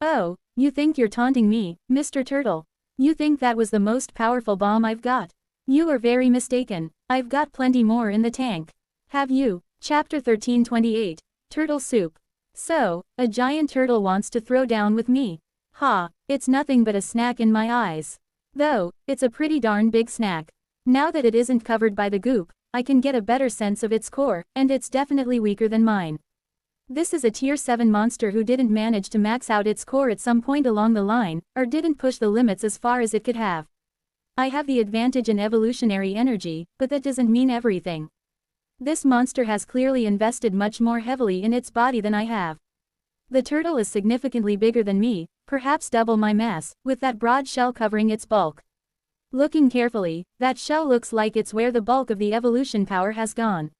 Oh, you think you're taunting me, Mr. Turtle? You think that was the most powerful bomb I've got? You are very mistaken, I've got plenty more in the tank. Have you? Chapter 1328. Turtle Soup. So, a giant turtle wants to throw down with me. Ha, it's nothing but a snack in my eyes. Though, it's a pretty darn big snack. Now that it isn't covered by the goop, I can get a better sense of its core, and it's definitely weaker than mine. This is a tier 7 monster who didn't manage to max out its core at some point along the line, or didn't push the limits as far as it could have. I have the advantage in evolutionary energy, but that doesn't mean everything. This monster has clearly invested much more heavily in its body than I have. The turtle is significantly bigger than me, perhaps double my mass, with that broad shell covering its bulk. Looking carefully, that shell looks like it's where the bulk of the evolution power has gone.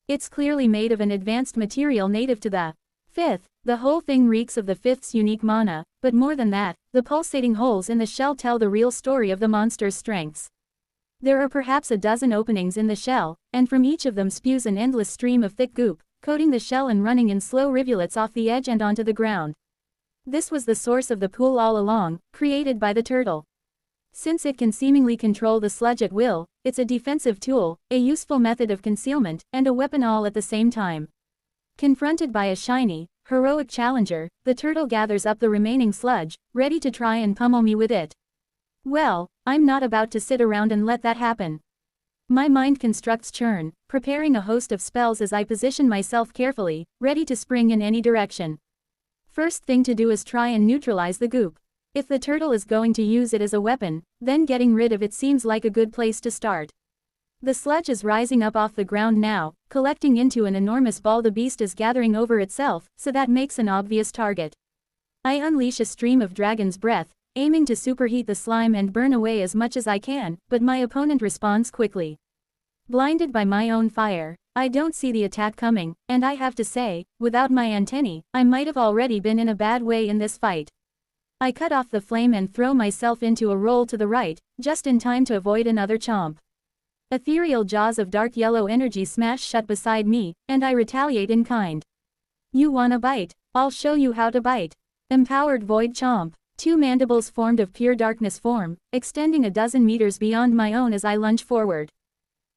It's clearly made of an advanced material native to the 5th, the whole thing reeks of the 5th's unique mana, but more than that, the pulsating holes in the shell tell the real story of the monster's strengths. There are perhaps a dozen openings in the shell, and from each of them spews an endless stream of thick goop, coating the shell and running in slow rivulets off the edge and onto the ground. This was the source of the pool all along, created by the turtle. Since it can seemingly control the sludge at will, it's a defensive tool, a useful method of concealment, and a weapon all at the same time. Confronted by a shiny, heroic challenger, the turtle gathers up the remaining sludge, ready to try and pummel me with it. Well, I'm not about to sit around and let that happen. My mind constructs churn, preparing a host of spells as I position myself carefully, ready to spring in any direction. First thing to do is try and neutralize the goop. If the turtle is going to use it as a weapon, then getting rid of it seems like a good place to start. The sludge is rising up off the ground now, collecting into an enormous ball the beast is gathering over itself, so that makes an obvious target. I unleash a stream of dragon's breath, aiming to superheat the slime and burn away as much as I can, but my opponent responds quickly. Blinded by my own fire, I don't see the attack coming, and I have to say, without my antennae, I might have already been in a bad way in this fight. I cut off the flame and throw myself into a roll to the right, just in time to avoid another chomp. Ethereal jaws of dark yellow energy smash shut beside me, and I retaliate in kind. You wanna bite? I'll show you how to bite. Empowered void chomp. 2 mandibles formed of pure darkness form, extending a dozen meters beyond my own as I lunge forward.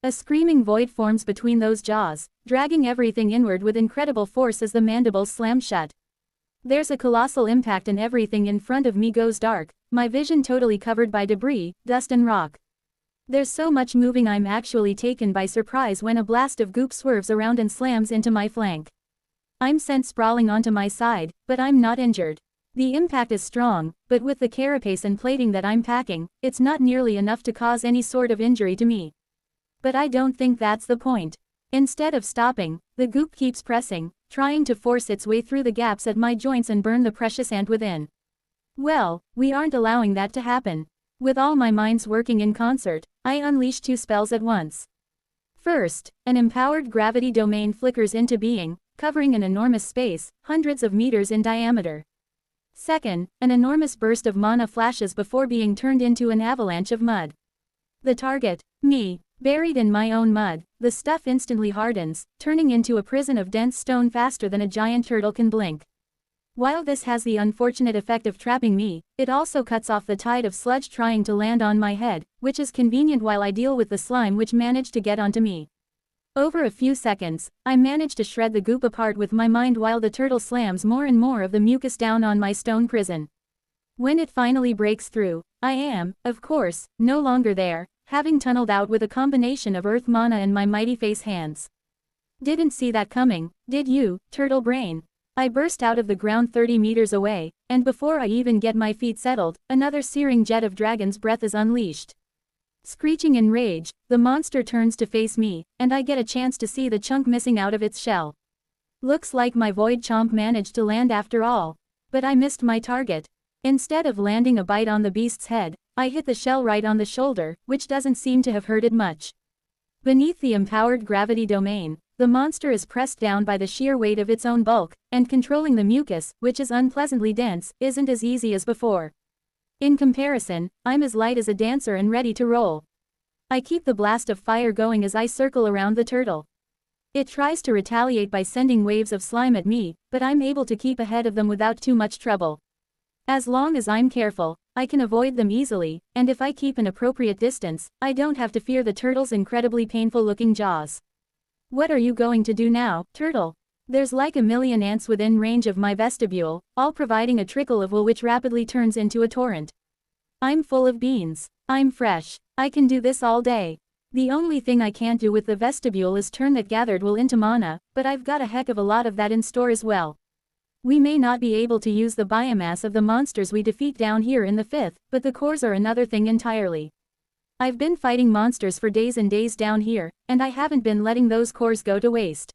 A screaming void forms between those jaws, dragging everything inward with incredible force as the mandibles slam shut. There's a colossal impact and everything in front of me goes dark, my vision totally covered by debris, dust and rock. There's so much moving I'm actually taken by surprise when a blast of goop swerves around and slams into my flank. I'm sent sprawling onto my side, but I'm not injured. The impact is strong, but with the carapace and plating that I'm packing, it's not nearly enough to cause any sort of injury to me. But I don't think that's the point. Instead of stopping, the goop keeps pressing, trying to force its way through the gaps at my joints and burn the precious ant within. Well, we aren't allowing that to happen. With all my minds working in concert, I unleash 2 spells at once. First, an empowered gravity domain flickers into being, covering an enormous space, hundreds of meters in diameter. Second, an enormous burst of mana flashes before being turned into an avalanche of mud. The target, me, buried in my own mud, the stuff instantly hardens, turning into a prison of dense stone faster than a giant turtle can blink. While this has the unfortunate effect of trapping me, it also cuts off the tide of sludge trying to land on my head, which is convenient while I deal with the slime which managed to get onto me. Over a few seconds, I manage to shred the goop apart with my mind while the turtle slams more and more of the mucus down on my stone prison. When it finally breaks through, I am, of course, no longer there, having tunneled out with a combination of earth mana and my mighty face hands. Didn't see that coming, did you, turtle brain? I burst out of the ground 30 meters away, and before I even get my feet settled, another searing jet of dragon's breath is unleashed. Screeching in rage, the monster turns to face me, and I get a chance to see the chunk missing out of its shell. Looks like my void chomp managed to land after all. But I missed my target. Instead of landing a bite on the beast's head, I hit the shell right on the shoulder, which doesn't seem to have hurt it much. Beneath the empowered gravity domain, the monster is pressed down by the sheer weight of its own bulk, and controlling the mucus, which is unpleasantly dense, isn't as easy as before. In comparison, I'm as light as a dancer and ready to roll. I keep the blast of fire going as I circle around the turtle. It tries to retaliate by sending waves of slime at me, but I'm able to keep ahead of them without too much trouble. As long as I'm careful, I can avoid them easily, and if I keep an appropriate distance, I don't have to fear the turtle's incredibly painful-looking jaws. What are you going to do now, turtle? There's like a million ants within range of my vestibule, all providing a trickle of wool which rapidly turns into a torrent. I'm full of beans. I'm fresh. I can do this all day. The only thing I can't do with the vestibule is turn that gathered wool into mana, but I've got a heck of a lot of that in store as well. We may not be able to use the biomass of the monsters we defeat down here in the 5th, but the cores are another thing entirely. I've been fighting monsters for days and days down here, and I haven't been letting those cores go to waste.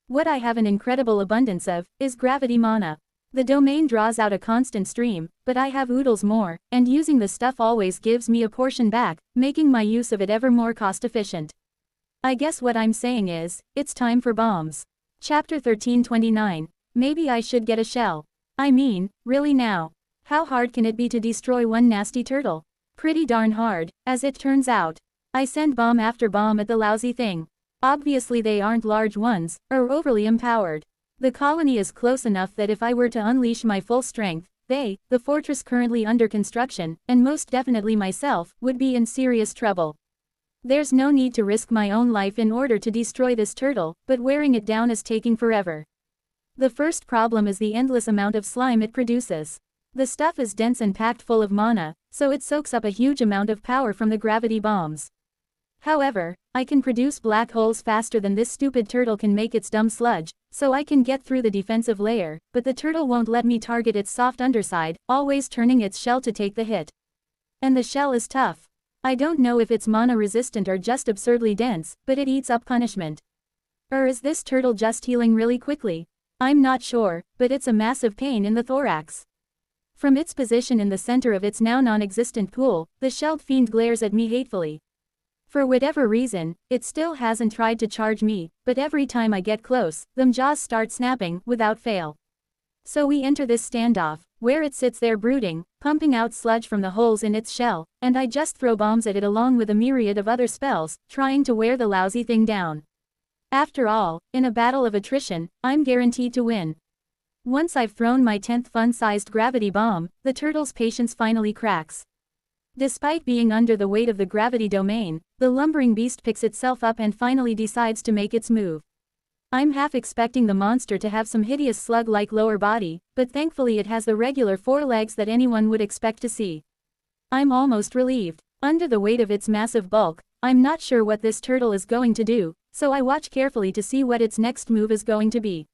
What I have an incredible abundance of, is gravity mana. The domain draws out a constant stream, but I have oodles more, and using the stuff always gives me a portion back, making my use of it ever more cost-efficient. I guess what I'm saying is, it's time for bombs. Chapter 1329. Maybe I should get a shell. I mean, really now. How hard can it be to destroy one nasty turtle? Pretty darn hard, as it turns out. I send bomb after bomb at the lousy thing. Obviously they aren't large ones, or overly empowered. The colony is close enough that if I were to unleash my full strength, they, the fortress currently under construction, and most definitely myself, would be in serious trouble. There's no need to risk my own life in order to destroy this turtle, but wearing it down is taking forever. The first problem is the endless amount of slime it produces. The stuff is dense and packed full of mana, so it soaks up a huge amount of power from the gravity bombs. However, I can produce black holes faster than this stupid turtle can make its dumb sludge, so I can get through the defensive layer, but the turtle won't let me target its soft underside, always turning its shell to take the hit. And the shell is tough. I don't know if it's mana-resistant or just absurdly dense, but it eats up punishment. Is this turtle just healing really quickly? I'm not sure, but it's a massive pain in the thorax. From its position in the center of its now non-existent pool, the shelled fiend glares at me hatefully. For whatever reason, it still hasn't tried to charge me, but every time I get close, them jaws start snapping, without fail. So we enter this standoff, where it sits there brooding, pumping out sludge from the holes in its shell, and I just throw bombs at it along with a myriad of other spells, trying to wear the lousy thing down. After all, in a battle of attrition, I'm guaranteed to win. Once I've thrown my 10th fun-sized gravity bomb, the turtle's patience finally cracks. Despite being under the weight of the gravity domain, the lumbering beast picks itself up and finally decides to make its move. I'm half expecting the monster to have some hideous slug-like lower body, but thankfully it has the regular 4 legs that anyone would expect to see. I'm almost relieved. Under the weight of its massive bulk, I'm not sure what this turtle is going to do, so I watch carefully to see what its next move is going to be.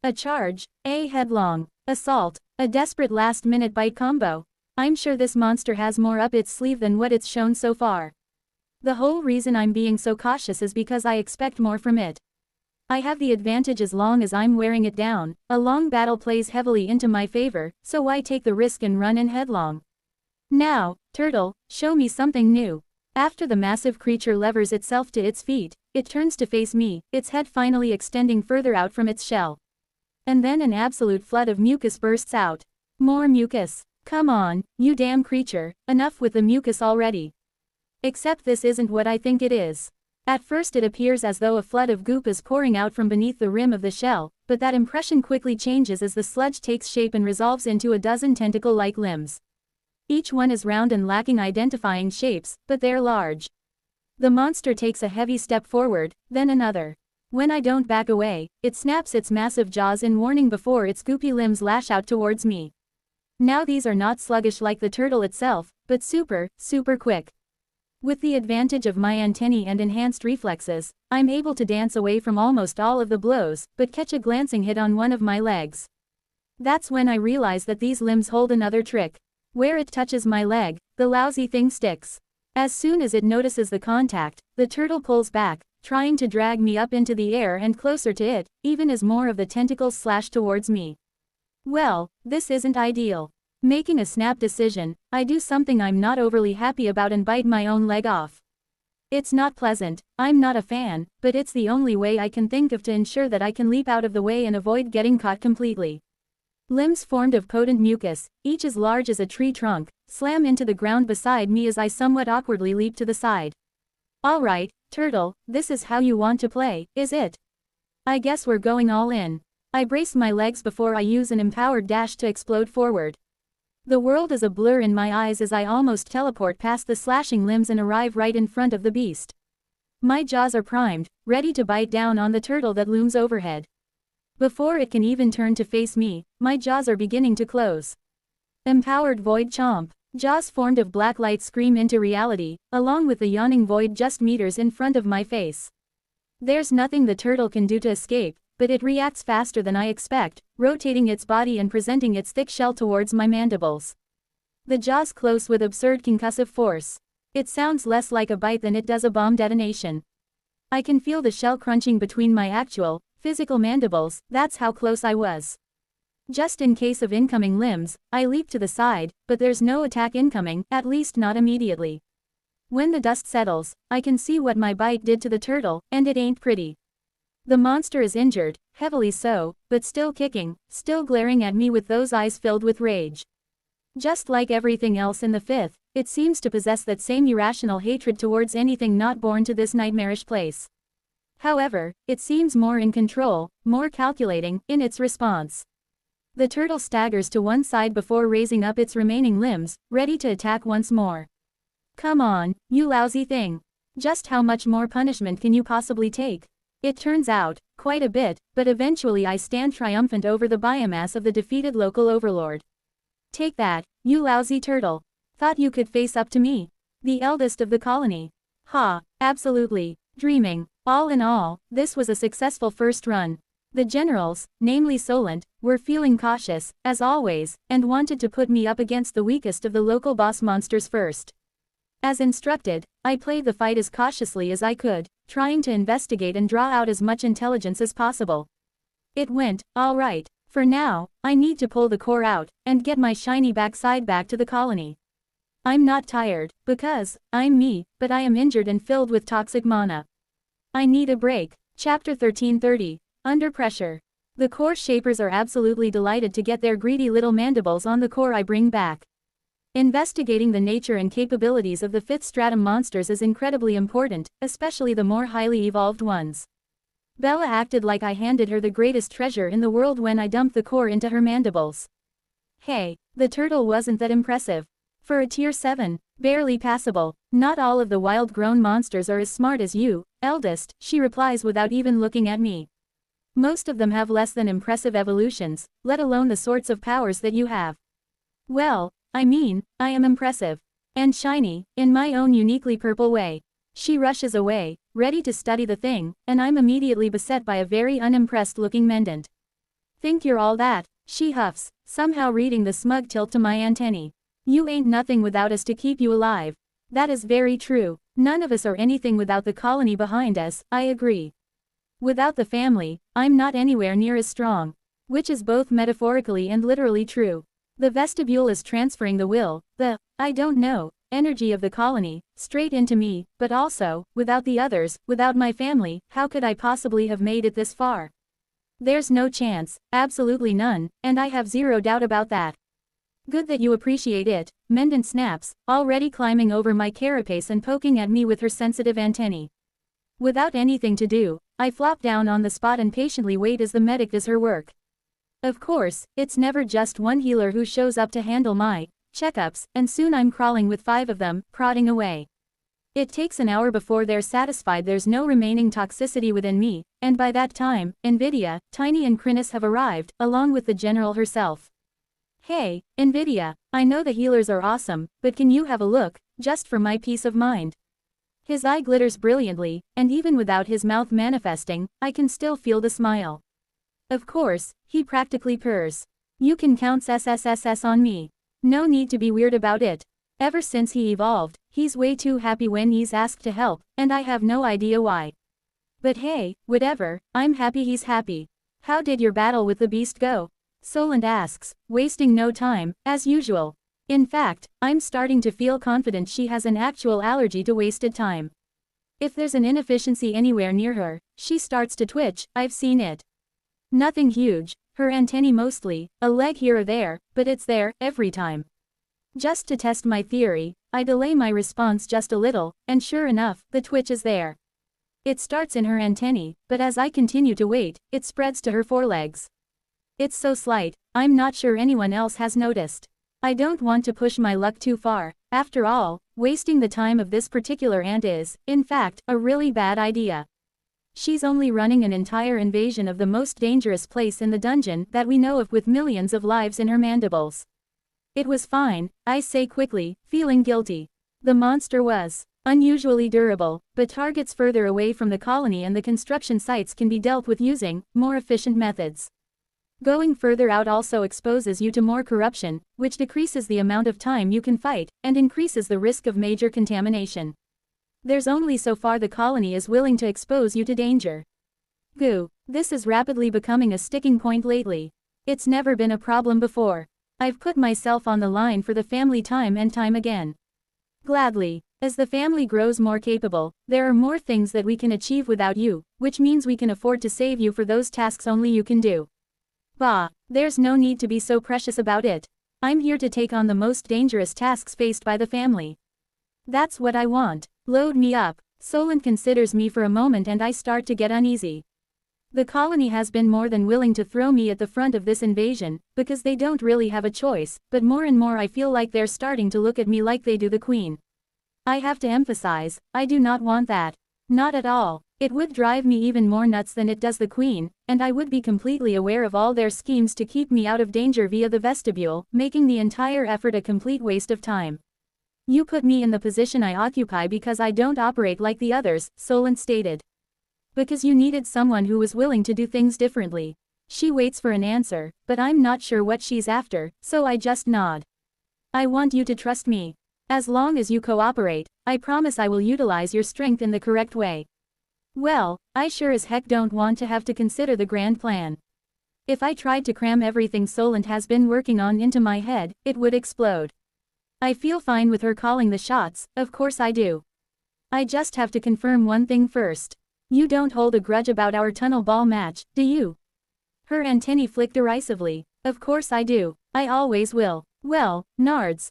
A charge, a headlong assault, a desperate last-minute bite combo. I'm sure this monster has more up its sleeve than what it's shown so far. The whole reason I'm being so cautious is because I expect more from it. I have the advantage as long as I'm wearing it down. A long battle plays heavily into my favor, so why take the risk and run in headlong? Now, turtle, show me something new. After the massive creature levers itself to its feet, it turns to face me, its head finally extending further out from its shell. And then an absolute flood of mucus bursts out. More mucus. Come on, you damn creature, enough with the mucus already. Except this isn't what I think it is. At first it appears as though a flood of goop is pouring out from beneath the rim of the shell, but that impression quickly changes as the sludge takes shape and resolves into a dozen tentacle-like limbs. Each one is round and lacking identifying shapes, but they're large. The monster takes a heavy step forward, then another. When I don't back away, it snaps its massive jaws in warning before its goopy limbs lash out towards me. Now these are not sluggish like the turtle itself, but super quick. With the advantage of my antennae and enhanced reflexes, I'm able to dance away from almost all of the blows, but catch a glancing hit on one of my legs. That's when I realize that these limbs hold another trick. Where it touches my leg, the lousy thing sticks. As soon as it notices the contact, the turtle pulls back, trying to drag me up into the air and closer to it, even as more of the tentacles slash towards me. Well, this isn't ideal. Making a snap decision, I do something I'm not overly happy about and bite my own leg off. It's not pleasant, I'm not a fan, but it's the only way I can think of to ensure that I can leap out of the way and avoid getting caught completely. Limbs formed of potent mucus, each as large as a tree trunk, slam into the ground beside me as I somewhat awkwardly leap to the side. Alright, turtle, this is how you want to play, is it? I guess we're going all in. I brace my legs before I use an empowered dash to explode forward. The world is a blur in my eyes as I almost teleport past the slashing limbs and arrive right in front of the beast. My jaws are primed, ready to bite down on the turtle that looms overhead. Before it can even turn to face me, my jaws are beginning to close. Empowered void chomp. Jaws formed of black light scream into reality, along with the yawning void just meters in front of my face. There's nothing the turtle can do to escape, but it reacts faster than I expect, rotating its body and presenting its thick shell towards my mandibles. The jaws close with absurd concussive force. It sounds less like a bite than it does a bomb detonation. I can feel the shell crunching between my actual, physical mandibles, that's how close I was. Just in case of incoming limbs, I leap to the side, but there's no attack incoming, at least not immediately. When the dust settles, I can see what my bite did to the turtle, and it ain't pretty. The monster is injured, heavily so, but still kicking, still glaring at me with those eyes filled with rage. Just like everything else in the fifth, it seems to possess that same irrational hatred towards anything not born to this nightmarish place. However, it seems more in control, more calculating, in its response. The turtle staggers to one side before raising up its remaining limbs, ready to attack once more. Come on, you lousy thing. Just how much more punishment can you possibly take? It turns out, quite a bit, but eventually I stand triumphant over the biomass of the defeated local overlord. Take that, you lousy turtle. Thought you could face up to me? The eldest of the colony. Ha, absolutely. Dreaming. All in all, this was a successful first run. The generals, namely Solent, were feeling cautious, as always, and wanted to put me up against the weakest of the local boss monsters first. As instructed, I played the fight as cautiously as I could, trying to investigate and draw out as much intelligence as possible. It went, all right. For now, I need to pull the core out, and get my shiny backside back to the colony. I'm not tired, because, I'm me, but I am injured and filled with toxic mana. I need a break. Chapter 1330. Under Pressure. The core shapers are absolutely delighted to get their greedy little mandibles on the core I bring back. Investigating the nature and capabilities of the 5th stratum monsters is incredibly important, especially the more highly evolved ones. Bella acted like I handed her the greatest treasure in the world when I dumped the core into her mandibles. Hey, the turtle wasn't that impressive. For a tier 7, barely passable. Not all of the wild-grown monsters are as smart as you, eldest, she replies without even looking at me. Most of them have less than impressive evolutions, let alone the sorts of powers that you have. Well, I mean, I am impressive. And shiny, in my own uniquely purple way. She rushes away, ready to study the thing, and I'm immediately beset by a very unimpressed-looking mendant. Think you're all that, she huffs, somehow reading the smug tilt to my antennae. You ain't nothing without us to keep you alive. That is very true. None of us are anything without the colony behind us, I agree. Without the family, I'm not anywhere near as strong. Which is both metaphorically and literally true. The vestibule is transferring the will, I don't know, energy of the colony, straight into me, but also, without the others, without my family, how could I possibly have made it this far? There's no chance, absolutely none, and I have zero doubt about that. Good that you appreciate it, Mendant snaps, already climbing over my carapace and poking at me with her sensitive antennae. Without anything to do, I flop down on the spot and patiently wait as the medic does her work. Of course, it's never just one healer who shows up to handle my checkups, and soon I'm crawling with 5 of them, prodding away. It takes an hour before they're satisfied there's no remaining toxicity within me, and by that time, Nvidia, Tiny and Chrysalis have arrived, along with the general herself. Hey, Nvidia, I know the healers are awesome, but can you have a look, just for my peace of mind? His eye glitters brilliantly, and even without his mouth manifesting, I can still feel the smile. Of course, he practically purrs. You can count SSSS on me. No need to be weird about it. Ever since he evolved, he's way too happy when he's asked to help, and I have no idea why. But hey, whatever, I'm happy he's happy. How did your battle with the beast go? Solent asks, wasting no time, as usual. In fact, I'm starting to feel confident she has an actual allergy to wasted time. If there's an inefficiency anywhere near her, she starts to twitch, I've seen it. Nothing huge, her antennae mostly, a leg here or there, but it's there, every time. Just to test my theory, I delay my response just a little, and sure enough, the twitch is there. It starts in her antennae, but as I continue to wait, it spreads to her forelegs. It's so slight, I'm not sure anyone else has noticed. I don't want to push my luck too far. After all, wasting the time of this particular ant is, in fact, a really bad idea. She's only running an entire invasion of the most dangerous place in the dungeon that we know of with millions of lives in her mandibles. It was fine, I say quickly, feeling guilty. The monster was unusually durable, but targets further away from the colony and the construction sites can be dealt with using more efficient methods. Going further out also exposes you to more corruption, which decreases the amount of time you can fight, and increases the risk of major contamination. There's only so far the colony is willing to expose you to danger. Goo, this is rapidly becoming a sticking point lately. It's never been a problem before. I've put myself on the line for the family time and time again. Gladly. As the family grows more capable, there are more things that we can achieve without you, which means we can afford to save you for those tasks only you can do. Bah, there's no need to be so precious about it. I'm here to take on the most dangerous tasks faced by the family. That's what I want. Load me up. Solent considers me for a moment and I start to get uneasy. The colony has been more than willing to throw me at the front of this invasion, because they don't really have a choice, but more and more I feel like they're starting to look at me like they do the queen. I have to emphasize, I do not want that. Not at all. It would drive me even more nuts than it does the queen, and I would be completely aware of all their schemes to keep me out of danger via the vestibule, making the entire effort a complete waste of time. You put me in the position I occupy because I don't operate like the others, Solent stated. Because you needed someone who was willing to do things differently. She waits for an answer, but I'm not sure what she's after, so I just nod. I want you to trust me. As long as you cooperate, I promise I will utilize your strength in the correct way. Well, I sure as heck don't want to have to consider the grand plan. If I tried to cram everything Solent has been working on into my head, it would explode. I feel fine with her calling the shots, of course I do. I just have to confirm one thing first. You don't hold a grudge about our tunnel ball match, do you? Her antennae flicked derisively. Of course I do. I always will. Well, Nards,